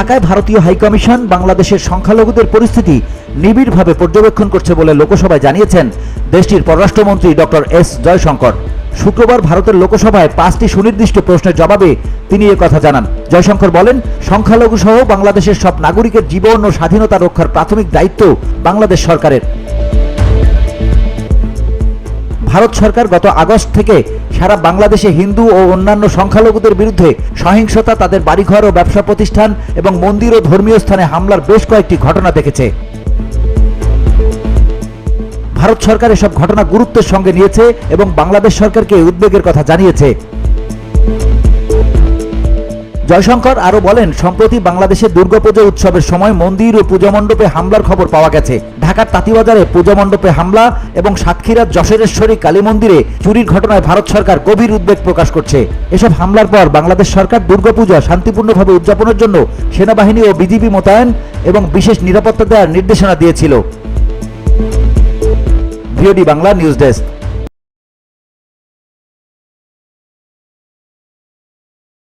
ঢাকায় ভারতীয় হাইকমিশন বাংলাদেশের সংখ্যালঘুদের পরিস্থিতি নিবিড়ভাবে পর্যবেক্ষণ করছে বলে লোকসভায় জানিয়েছেন দেশটির পররাষ্ট্রমন্ত্রী ডক্টর এস জয়শঙ্কর। শুক্রবার ভারতের লোকসভায় 5টি সুনির্দিষ্ট প্রশ্নের জবাবে তিনি কথা জানান। জয়শঙ্কর বলেন, সংখ্যালঘু সহ বাংলাদেশের সব নাগরিকের জীবন ও স্বাধীনতা রক্ষার প্রাথমিক দায়িত্ব বাংলাদেশ সরকারের। ভারত সরকার গত আগস্ট থেকে সারা বাংলাদেশে হিন্দু ও অন্যান্য সংখ্যালঘুদের বিরুদ্ধে সহিংসতা, তাদের বাড়িঘর ও ব্যবসা প্রতিষ্ঠান এবং মন্দির ও ধর্মীয় স্থানে হামলার বেশ কয়েকটি ঘটনা দেখেছে। ভারত সরকার এসব ঘটনা গুরুত্বের সঙ্গে নিয়েছে এবং বাংলাদেশ সরকারকে উদ্বেগের কথা জানিয়েছে। জয়শঙ্কর আরও বলেন, সম্প্রতি বাংলাদেশের দুর্গাপূজা উৎসবের সময় মন্দির ও পূজা মণ্ডপে হামলার খবর পাওয়া গেছে। ঢাকার তাঁতিবাজারে পূজা মণ্ডপে হামলা এবং সাতক্ষীরার যশোরেশ্বরী কালী মন্দিরে চুরির ঘটনায় ভারত সরকার গভীর উদ্বেগ প্রকাশ করছে। এসব হামলার পর বাংলাদেশ সরকার দুর্গাপূজা শান্তিপূর্ণভাবে উদযাপনের জন্য সেনাবাহিনী ও বিজিবি মোতায়েন এবং বিশেষ নিরাপত্তা দেওয়ার নির্দেশনা দিয়েছিল। VOD Bangla news desk.